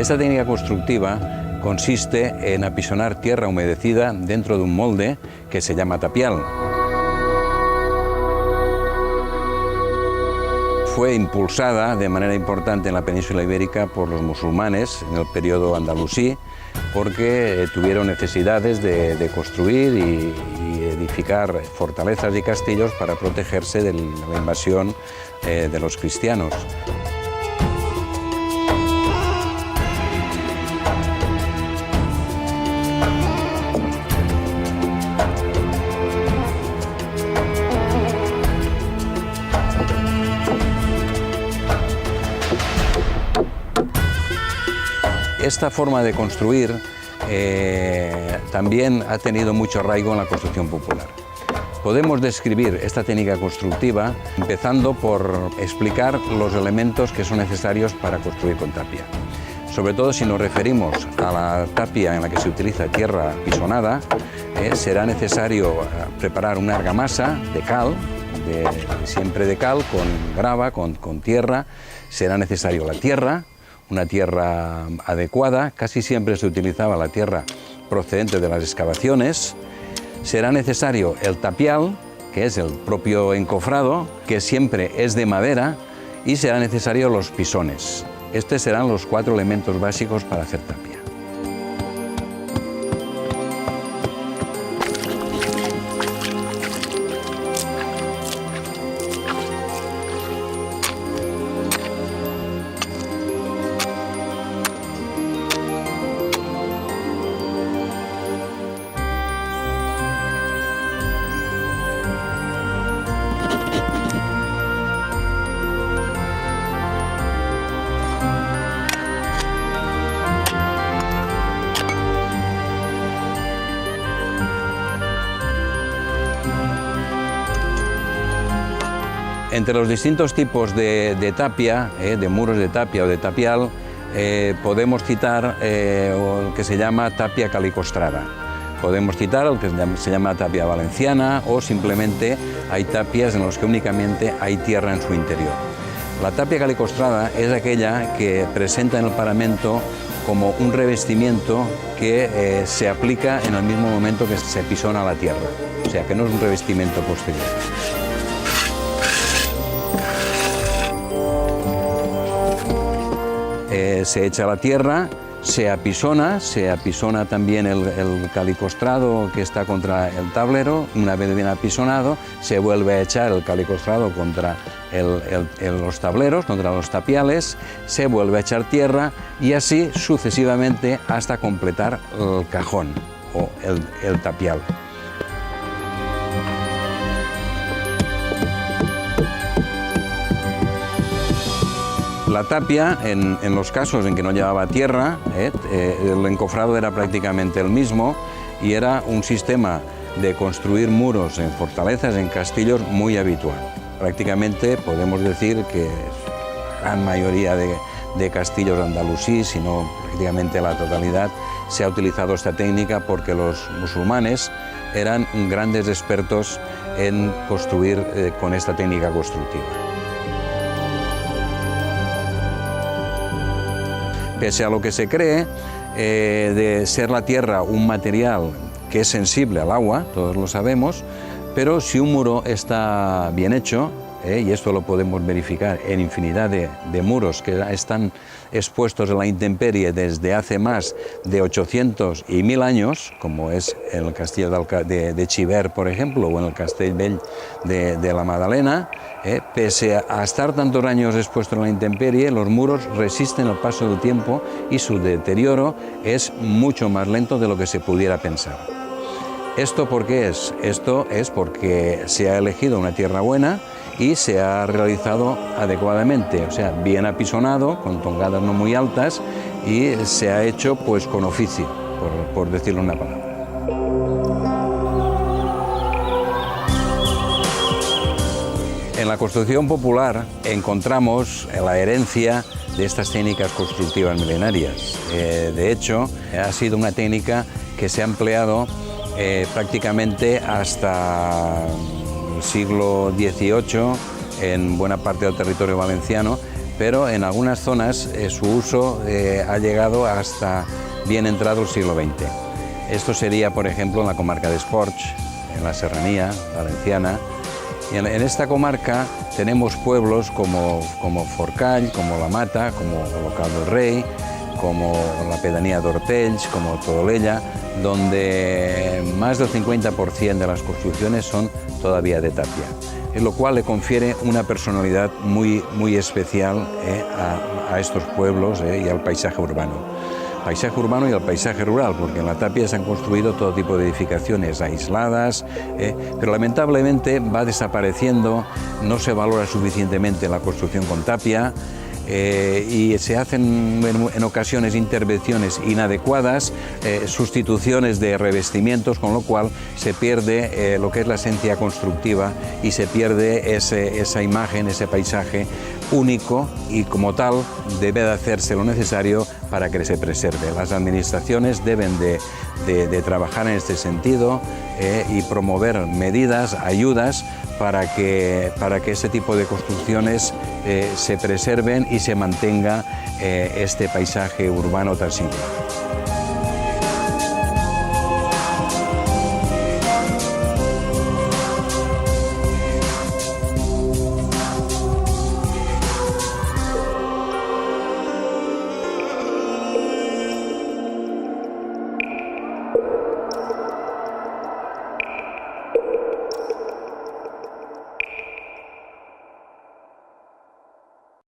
Esta técnica constructiva consiste en apisonar tierra humedecida dentro de un molde que se llama tapial. Fue impulsada de manera importante en la península ibérica por los musulmanes en el periodo andalusí, porque tuvieron necesidades de construir y edificar fortalezas y castillos para protegerse de la invasión de los cristianos. Esta forma de construir también ha tenido mucho arraigo en la construcción popular. Podemos describir esta técnica constructiva empezando por explicar los elementos que son necesarios para construir con tapia. Sobre todo si nos referimos a la tapia en la que se utiliza tierra apisonada, será necesario preparar una argamasa de cal, siempre de cal, con grava, con tierra. Será necesario la tierra, una tierra adecuada, casi siempre se utilizaba la tierra procedente de las excavaciones. Será necesario el tapial, que es el propio encofrado, que siempre es de madera, y serán necesarios los pisones. Estos serán los 4 elementos básicos para hacer tapia. Entre los distintos tipos de tapia, de muros de tapia o de tapial, podemos citar el que se llama tapia calicostrada. Podemos citar el que se llama tapia valenciana, o simplemente hay tapias en las que únicamente hay tierra en su interior. La tapia calicostrada es aquella que presenta en el paramento como un revestimiento que se aplica en el mismo momento que se apisona la tierra, o sea que no es un revestimiento posterior. Se echa la tierra, se apisona también el calicostrado que está contra el tablero. Una vez bien apisonado, se vuelve a echar el calicostrado contra los tableros, contra los tapiales, se vuelve a echar tierra y así sucesivamente hasta completar el cajón o el tapial. La tapia, en los casos en que no llevaba tierra, el encofrado era prácticamente el mismo y era un sistema de construir muros en fortalezas, en castillos, muy habitual. Prácticamente podemos decir que la gran mayoría de castillos andalusíes, si no prácticamente la totalidad, se ha utilizado esta técnica porque los musulmanes eran grandes expertos en construir con esta técnica constructiva. Pese a lo que se cree de ser la tierra un material que es sensible al agua, todos lo sabemos, pero si un muro está bien hecho, y esto lo podemos verificar en infinidad de muros que están expuestos a la intemperie desde hace más de 800 y 1000 años, como es en el castillo de Xivert, por ejemplo, o en el Castell Vell de la Madalena, pese a estar tantos años expuestos a la intemperie, los muros resisten el paso del tiempo y su deterioro es mucho más lento de lo que se pudiera pensar. ¿Esto por qué es? Esto es porque se ha elegido una tierra buena y se ha realizado adecuadamente, o sea, bien apisonado, con tongadas no muy altas, y se ha hecho pues con oficio, por decirlo una palabra. En la construcción popular encontramos la herencia de estas técnicas constructivas milenarias. De hecho, ha sido una técnica que se ha empleado prácticamente hasta el siglo XVIII en buena parte del territorio valenciano, pero en algunas zonas su uso ha llegado hasta bien entrado el siglo XX. Esto sería, por ejemplo, en la comarca de Esporch, en la Serranía valenciana. Y en esta comarca tenemos pueblos como Forcall, como La Mata, como Olocau del Rei, como la pedanía d'Hortells, como Todolella, donde más del 50% de las construcciones son todavía de tapia, lo cual le confiere una personalidad muy especial a estos pueblos y al paisaje urbano. Paisaje urbano y al paisaje rural, porque en la tapia se han construido todo tipo de edificaciones aisladas, pero lamentablemente va desapareciendo, no se valora suficientemente la construcción con tapia, y se hacen en ocasiones intervenciones inadecuadas, sustituciones de revestimientos, con lo cual se pierde lo que es la esencia constructiva y se pierde esa imagen, ese paisaje único, y como tal debe de hacerse lo necesario para que se preserve. Las administraciones deben de trabajar en este sentido y promover medidas, ayudas para que este tipo de construcciones se preserven y se mantenga este paisaje urbano tan singular.